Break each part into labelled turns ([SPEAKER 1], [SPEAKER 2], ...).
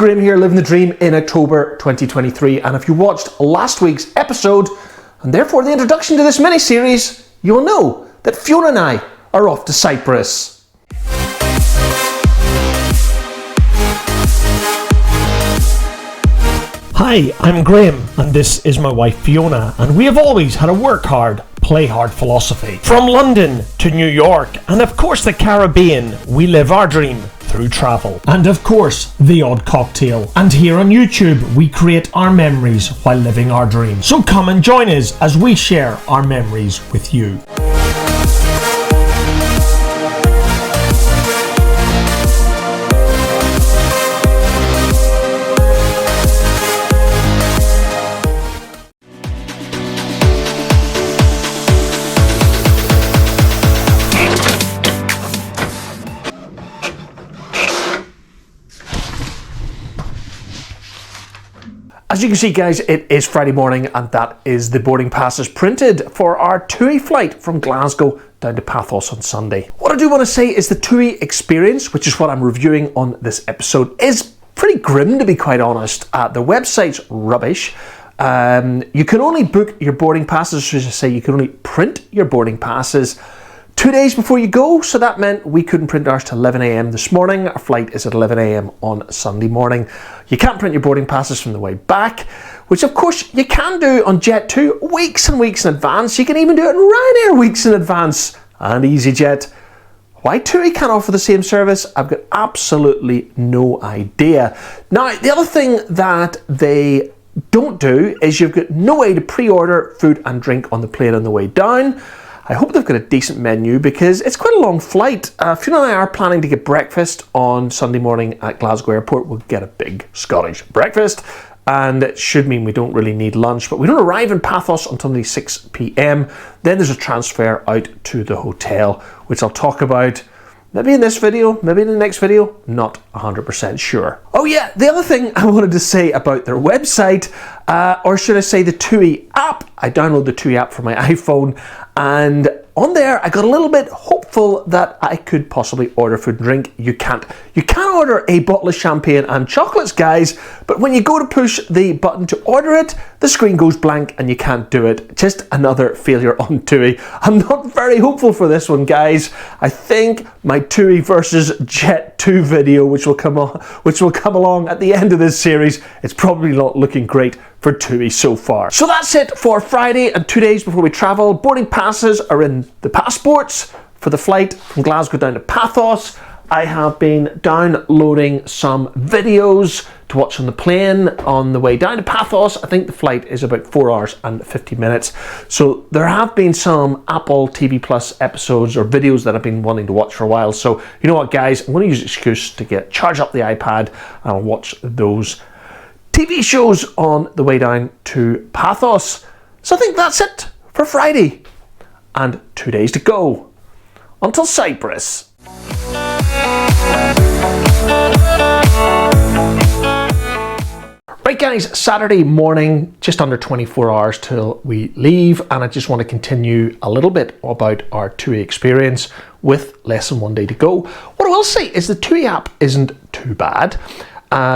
[SPEAKER 1] Graham here, living the dream in October 2023. And if you watched last week's episode, and therefore the introduction to this mini-series, you will know that Fiona and I are off to Cyprus.
[SPEAKER 2] Hi, I'm Graham, and this is my wife Fiona, and we have always had a work hard, play hard philosophy. From London to New York, and of course the Caribbean, we live our dream through travel. And of course, the odd cocktail. And here on YouTube, we create our memories while living our dream. So come and join us as we share our memories with you.
[SPEAKER 1] As you can see, guys, it is Friday morning, and that is the boarding passes printed for our TUI flight from Glasgow down to Paphos on Sunday. What I do want to say is the TUI experience, which is what I'm reviewing on this episode, is pretty grim, to be quite honest. The website's rubbish. You can only book your boarding passes, as I say, you can only print your boarding passes 2 days before you go, so that meant we couldn't print ours till 11 a.m. this morning. Our flight is at 11 a.m. on Sunday morning. You can't print your boarding passes from the way back, which of course you can do on Jet2 weeks and weeks in advance. You can even do it in Ryanair weeks in advance and EasyJet. Why TUI can't offer the same service, I've got absolutely no idea. Now, the other thing that they don't do is you've got no way to pre-order food and drink on the plane on the way down. I hope they've got a decent menu because it's quite a long flight. Fiona and I are planning to get breakfast on Sunday morning at Glasgow Airport. We'll get a big Scottish breakfast, and it should mean we don't really need lunch, but we don't arrive in Paphos until nearly 6 p.m. Then there's a transfer out to the hotel, which I'll talk about maybe in this video, maybe in the next video, not 100% sure. Oh yeah, the other thing I wanted to say about their website, or should I say the TUI app. I downloaded the TUI app for my iPhone, and on there I got a little bit hopeful that I could possibly order food and drink. You can't. You can order a bottle of champagne and chocolates, guys, but when you go to push the button to order it, the screen goes blank and you can't do it. Just another failure on TUI. I'm not very hopeful for this one, guys. I think my TUI versus Jet2 video, which will come along at the end of this series, it's probably not looking great for TUI so far. So that's it for Friday and 2 days before we travel. Boarding passes are in the passports for the flight from Glasgow down to Paphos. I have been downloading some videos to watch on the plane on the way down to Paphos. I think the flight is about 4 hours and 50 minutes. So there have been some Apple TV Plus episodes or videos that I've been wanting to watch for a while. So you know what, guys, I'm going to use the excuse to charge up the iPad and I'll watch those TV shows on the way down to Paphos. So I think that's it for Friday and 2 days to go until Cyprus. Right, guys, Saturday morning, just under 24 hours till we leave, and I just want to continue a little bit about our TUI experience with less than 1 day to go. What I will say is the TUI app isn't too bad.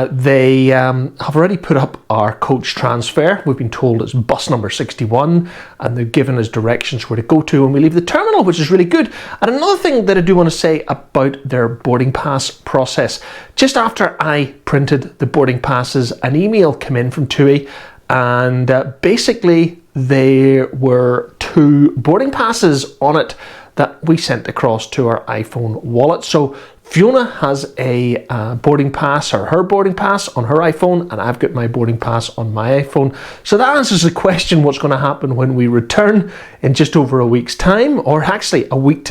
[SPEAKER 1] They have already put up our coach transfer. We've been told it's bus number 61, and they've given us directions where to go to when we leave the terminal, which is really good. And another thing that I do want to say about their boarding pass process, just after I printed the boarding passes, an email came in from TUI, and basically there were 2 boarding passes on it that we sent across to our iPhone wallet. So Fiona has a boarding pass, or her boarding pass, on her iPhone, and I've got my boarding pass on my iPhone. So that answers the question, what's going to happen when we return in just over a week's time, or actually a week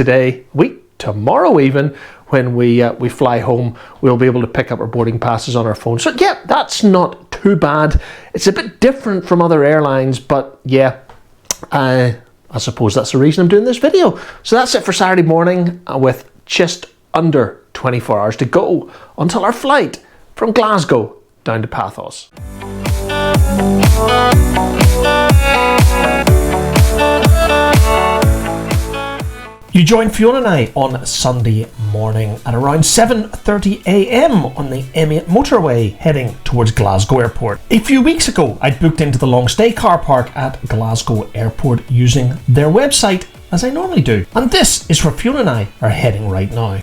[SPEAKER 1] tomorrow even, when we fly home. We'll be able to pick up our boarding passes on our phone. So yeah, that's not too bad. It's a bit different from other airlines, but yeah, I suppose that's the reason I'm doing this video. So that's it for Saturday morning, with just under 24 hours to go until our flight from Glasgow down to Paphos.
[SPEAKER 2] You joined Fiona and I on Sunday morning at around 7:30am on the M8 motorway heading towards Glasgow Airport. A few weeks ago, I'd booked into the long stay car park at Glasgow Airport using their website, as I normally do. And this is where Fiona and I are heading right now.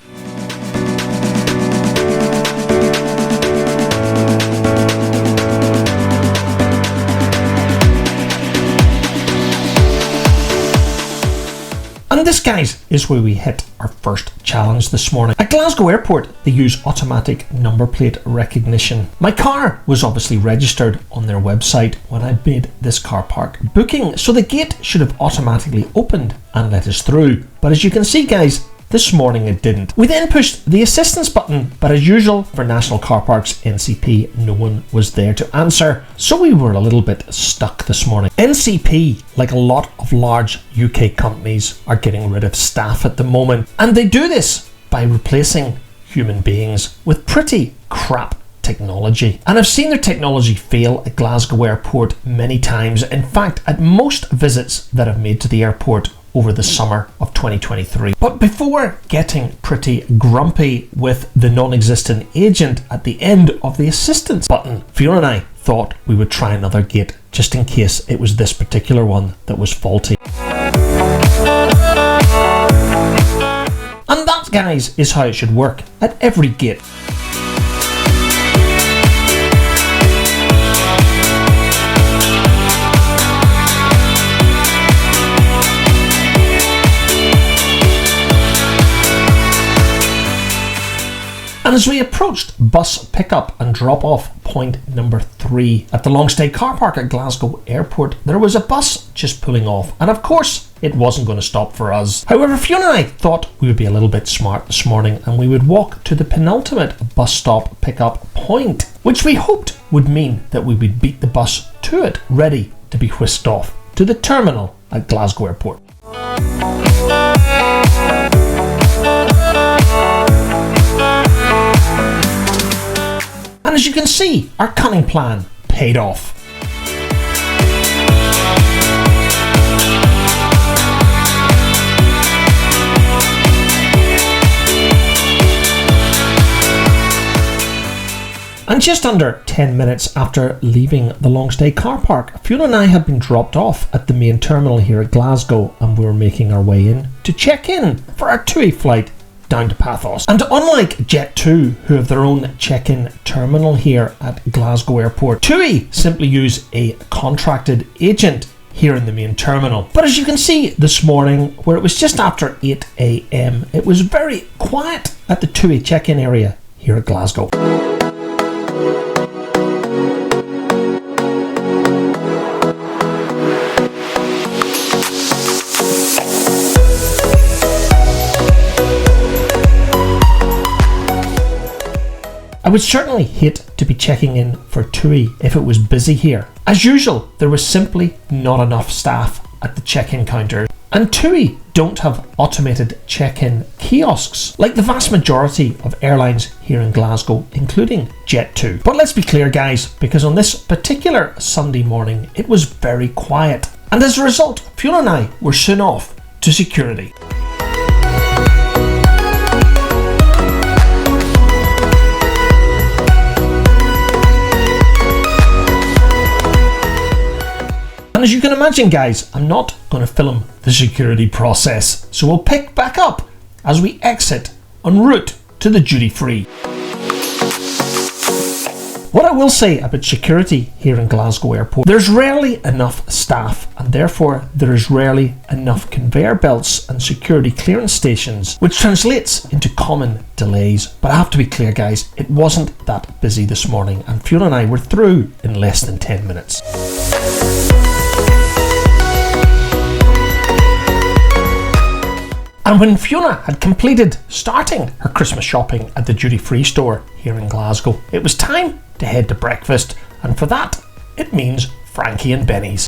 [SPEAKER 2] And this, guys, is where we hit our first challenge this morning. At Glasgow Airport, they use automatic number plate recognition. My car was obviously registered on their website when I made this car park booking, so the gate should have automatically opened and let us through. But as you can see, guys, this morning it didn't. We then pushed the assistance button, but as usual for National Car Parks NCP, no one was there to answer, so we were a little bit stuck this morning. NCP, like a lot of large UK companies, are getting rid of staff at the moment, and they do this by replacing human beings with pretty crap technology. And I've seen their technology fail at Glasgow Airport many times. In fact, at most visits that I've made to the airport over the summer of 2023. But before getting pretty grumpy with the non-existent agent at the end of the assistance button, Fiona and I thought we would try another gate just in case it was this particular one that was faulty. And that, guys, is how it should work at every gate. And as we approached bus pickup and drop off point number 3 at the long stay car park at Glasgow Airport, there was a bus just pulling off, and of course it wasn't going to stop for us. However, Fiona and I thought we would be a little bit smart this morning and we would walk to the penultimate bus stop pickup point, which we hoped would mean that we would beat the bus to it, ready to be whisked off to the terminal at Glasgow Airport. And as you can see, our cunning plan paid off. And just under 10 minutes after leaving the long stay car park, Fiona and I had been dropped off at the main terminal here at Glasgow, and we were making our way in to check in for our TUI flight down to Paphos. And unlike Jet2, who have their own check-in terminal here at Glasgow Airport, TUI simply use a contracted agent here in the main terminal. But as you can see this morning, where it was just after 8 a.m, it was very quiet at the TUI check-in area here at Glasgow. I would certainly hate to be checking in for TUI if it was busy here. As usual, there was simply not enough staff at the check-in counter, and TUI don't have automated check-in kiosks like the vast majority of airlines here in Glasgow, including Jet2. But let's be clear, guys, because on this particular Sunday morning it was very quiet, and as a result, Fiona and I were soon off to security. And as you can imagine, guys, I'm not going to film the security process, so we'll pick back up as we exit en route to the duty free. What I will say about security here in Glasgow Airport, there's rarely enough staff, and therefore there is rarely enough conveyor belts and security clearance stations, which translates into common delays. But I have to be clear, guys, it wasn't that busy this morning, and Fiona and I were through in less than 10 minutes. And when Fiona had completed starting her Christmas shopping at the duty-free store here in Glasgow, it was time to head to breakfast, and for that, it means Frankie and Benny's.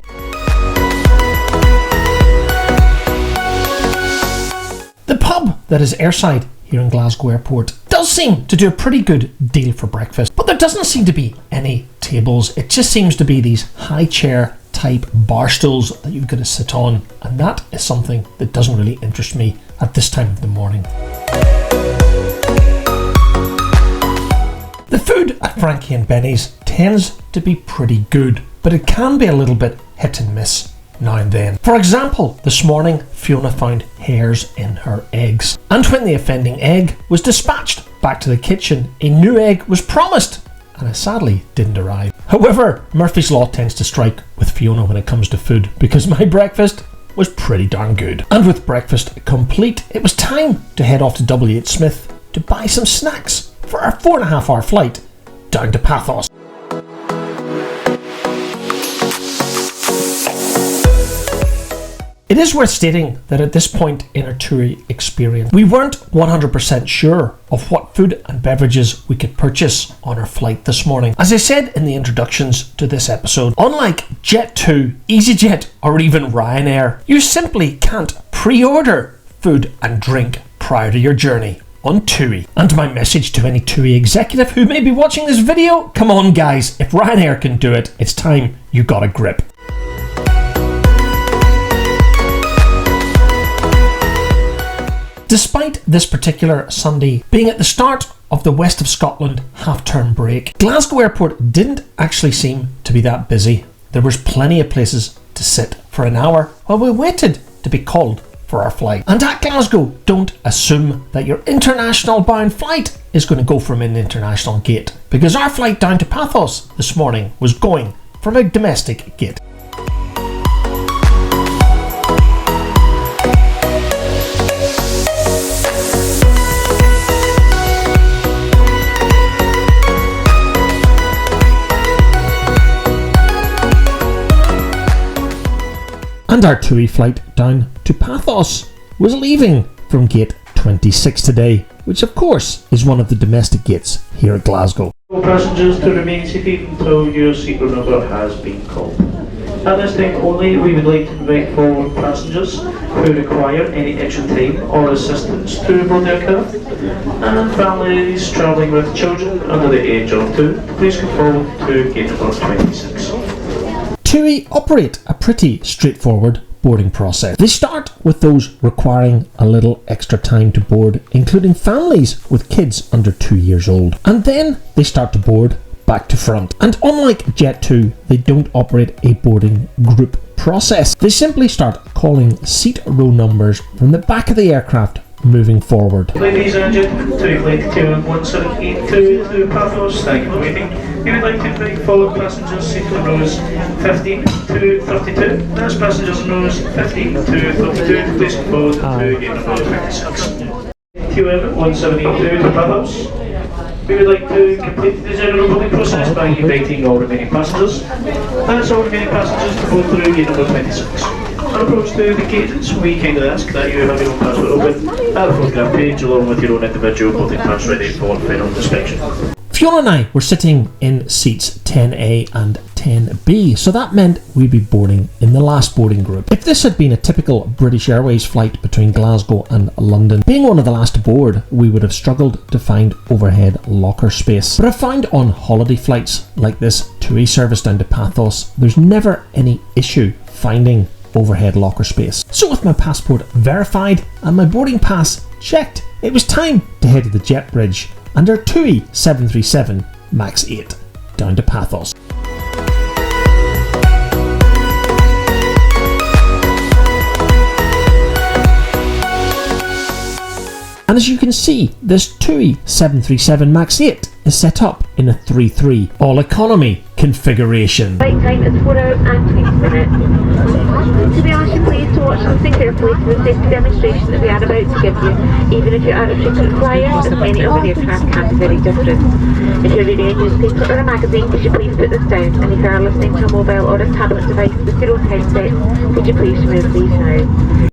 [SPEAKER 2] The pub that is airside here in Glasgow Airport does seem to do a pretty good deal for breakfast, but there doesn't seem to be any tables. It just seems to be these high chair type bar stools that you've got to sit on, and that is something that doesn't really interest me at this time of the morning. The food at Frankie and Benny's tends to be pretty good, but it can be a little bit hit and miss now and then. For example, this morning Fiona found hairs in her eggs, and when the offending egg was dispatched back to the kitchen, a new egg was promised, and it sadly didn't arrive. However, Murphy's Law tends to strike with Fiona when it comes to food, because my breakfast was pretty darn good. And with breakfast complete, it was time to head off to W.H. Smith to buy some snacks for our 4.5-hour flight down to Paphos. It is worth stating that at this point in our TUI experience, we weren't 100% sure of what food and beverages we could purchase on our flight this morning. As I said in the introductions to this episode, unlike Jet2, EasyJet or even Ryanair, you simply can't pre-order food and drink prior to your journey on TUI. And my message to any TUI executive who may be watching this video, come on guys, if Ryanair can do it, it's time you got a grip. Despite this particular Sunday being at the start of the West of Scotland half-term break, Glasgow Airport didn't actually seem to be that busy. There was plenty of places to sit for an hour while we waited to be called for our flight. And at Glasgow, don't assume that your international bound flight is going to go from an international gate, because our flight down to Paphos this morning was going from a domestic gate. And our TUI flight down to Paphos was leaving from gate 26 today, which of course is one of the domestic gates here at Glasgow.
[SPEAKER 3] All passengers to remain seated until your secret number has been called. At this time only, we would like to invite forward passengers who require any extra time or assistance to board the aircraft, and families travelling with children under the age of 2, please come forward to gate number 26.
[SPEAKER 2] TUI operate a pretty straightforward boarding process. They start with those requiring a little extra time to board, including families with kids under 2 years old. And then they start to board back to front. And unlike Jet2, they don't operate a boarding group process. They simply start calling seat row numbers from the back of the aircraft moving forward.
[SPEAKER 3] Ladies and gentlemen, TUI flight TUI1782 to Paphos, thank you for waiting. We would like to invite forward passengers seated in rows 15 to 32. That's passengers in rows 15 to 32. Please come forward to gate number 26. TUI1782 to Paphos. We would like to complete the general boarding process by inviting all remaining passengers. That's all remaining passengers to board through gate number 26. On approach to the gates, we kindly ask that you have your own passport open at the photograph page along with your own individual boarding pass ready for final inspection.
[SPEAKER 2] Fiona and I were sitting in seats 10A and 10B, so that meant we'd be boarding in the last boarding group. If this had been a typical British Airways flight between Glasgow and London, being one of the last to board, we would have struggled to find overhead locker space. But I found on holiday flights like this TUI service down to Paphos, there's never any issue finding overhead locker space. So with my passport verified and my boarding pass checked, it was time to head to the jet bridge and our TUI 737 MAX 8 down to Paphos. And as you can see, this TUI 737 MAX 8 is set up in a 3-3 all economy configuration.
[SPEAKER 4] Flight time is 4 hours and 20 minutes. To be honest, you're pleased to watch and listen carefully to the safety demonstration that we are about to give you, even if you are a frequent flyer, as many other aircraft can be very different. If you're reading a newspaper or a magazine, could you please put this down? And if you are listening to a mobile or a tablet device with your own headset, could you please remove these now?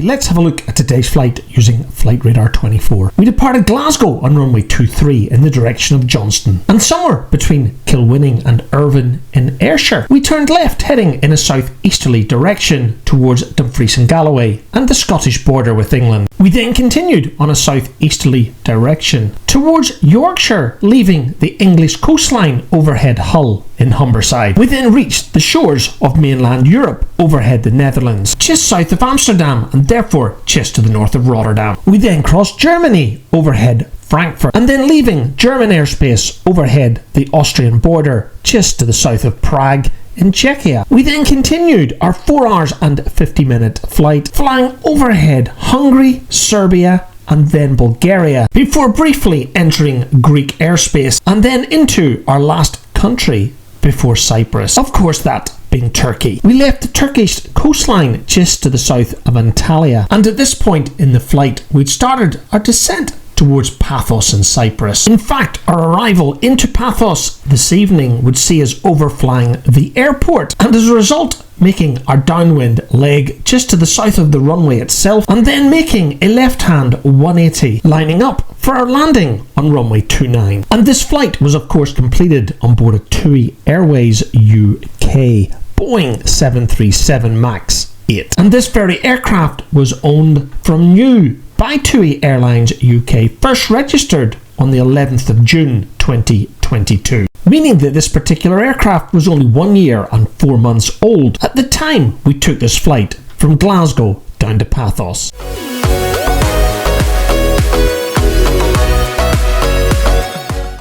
[SPEAKER 2] firstly, let's have a look at today's flight using Flight Radar 24. We departed Glasgow on runway 23 in the direction of Johnston, and somewhere between Kilwinning and Irvine in Ayrshire, we turned left heading in a southeasterly direction towards Dumfries and Galloway and the Scottish border with England. We then continued on a southeasterly direction towards Yorkshire, leaving the English coastline overhead Hull in Humberside. We then reached the shores of mainland Europe overhead the Netherlands, just south of Amsterdam and therefore just to the north of Rotterdam. We then crossed Germany overhead Frankfurt, and then leaving German airspace overhead the Austrian border just to the south of Prague in Czechia. We then continued our 4 hours and 50-minute flight, flying overhead Hungary, Serbia and then Bulgaria, before briefly entering Greek airspace and then into our last country before Cyprus, of course that being Turkey. We left the Turkish coastline just to the south of Antalya, and at this point in the flight we'd started our descent towards Paphos in Cyprus. In fact, our arrival into Paphos this evening would see us overflying the airport, and as a result making our downwind leg just to the south of the runway itself, and then making a left-hand 180, lining up for our landing on runway 29. And this flight was of course completed on board a TUI Airways UK Boeing 737 MAX 8. And this very aircraft was owned from new by TUI Airlines UK, first registered on the 11th of June 2022. Meaning that this particular aircraft was only 1 year and 4 months old at the time we took this flight from Glasgow down to Paphos.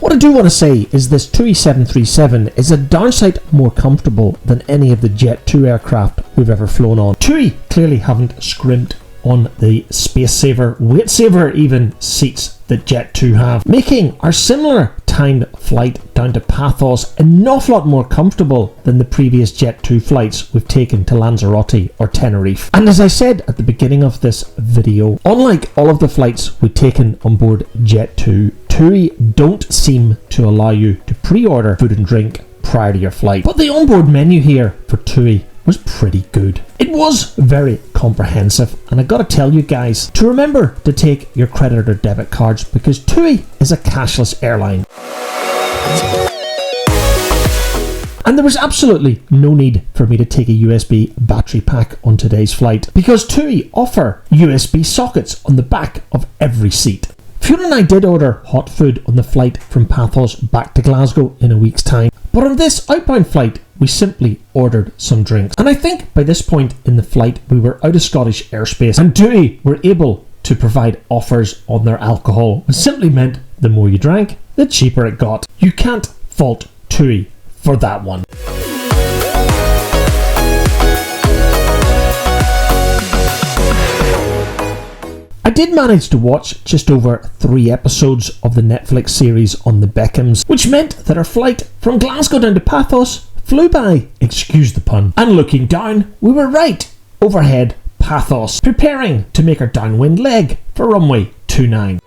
[SPEAKER 2] What I do want to say is this TUI 737 is a downside more comfortable than any of the Jet 2 aircraft we've ever flown on. TUI clearly haven't scrimped on the space saver, weight saver even seats that Jet 2 have, making our similar timed flight down to Paphos an awful lot more comfortable than the previous Jet 2 flights we've taken to Lanzarote or Tenerife. And as I said at the beginning of this video, unlike all of the flights we've taken on board Jet 2, TUI don't seem to allow you to pre-order food and drink prior to your flight. But the onboard menu here for TUI was pretty good. It was very comprehensive, and I gotta tell you guys to remember to take your credit or debit cards because TUI is a cashless airline. And there was absolutely no need for me to take a USB battery pack on today's flight because TUI offer USB sockets on the back of every seat. Fiona and I did order hot food on the flight from Paphos back to Glasgow in a week's time, but on this outbound flight we simply ordered some drinks. And I think by this point in the flight we were out of Scottish airspace, and TUI were able to provide offers on their alcohol, which simply meant the more you drank, the cheaper it got. You can't fault TUI for that one. I did manage to watch just over 3 episodes of the Netflix series on the Beckhams, which meant that our flight from Glasgow down to Paphos flew by, excuse the pun, and looking down, we were right overhead Paphos, preparing to make our downwind leg for runway 29.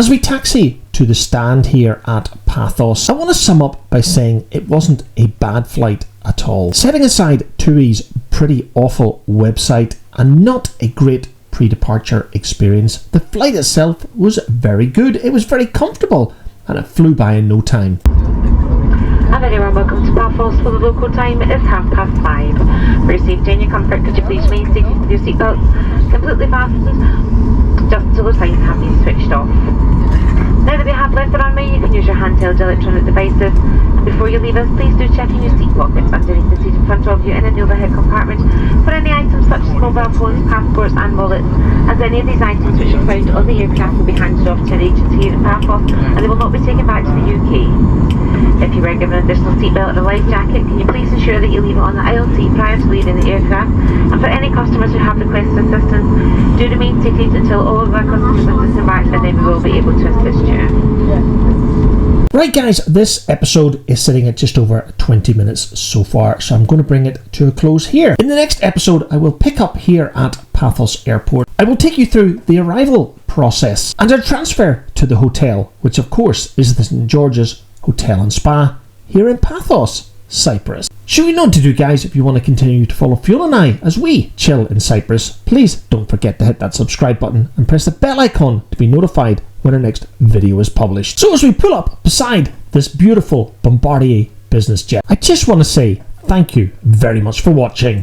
[SPEAKER 2] As we taxi to the stand here at Paphos, I want to sum up by saying it wasn't a bad flight at all. Setting aside TUI's pretty awful website and not a great pre-departure experience. The flight itself was very good, it was very comfortable, and it flew by in no time.
[SPEAKER 4] A very warm welcome to Paphos. For the local time, it is 5:30. For your safety and your comfort, could you please remain seated with your seatbelts completely fastened just until the signs have been switched off. Now that we have left the runway, you can use your handheld electronic devices. And before you leave us, please do check in your seat pockets underneath the seat in front of you and in the overhead compartment for any items such as mobile phones, passports and wallets, as any of these items which are found on the aircraft will be handed off to our agents here in Paphos and they will not be taken back to the UK. If you were given an additional seatbelt or a life jacket, can you please ensure that you leave it on the aisle seat prior to leaving the aircraft? And for any customers who have requested assistance, do remain seated until all of our customers have disembarked and then we will be able to assist you.
[SPEAKER 2] Right guys, this episode is sitting at just over 20 minutes so far, so I'm going to bring it to a close here. In the next episode, I will pick up here at Paphos Airport. I will take you through the arrival process and our transfer to the hotel, which of course is the St. George's Hotel and Spa here in Paphos, Cyprus. Should we know what to do, guys? If you want to continue to follow Fiona and I as we chill in Cyprus, please don't forget to hit that subscribe button and press the bell icon to be notified when our next video is published. So as we pull up beside this beautiful Bombardier business jet, I just want to say thank you very much for watching.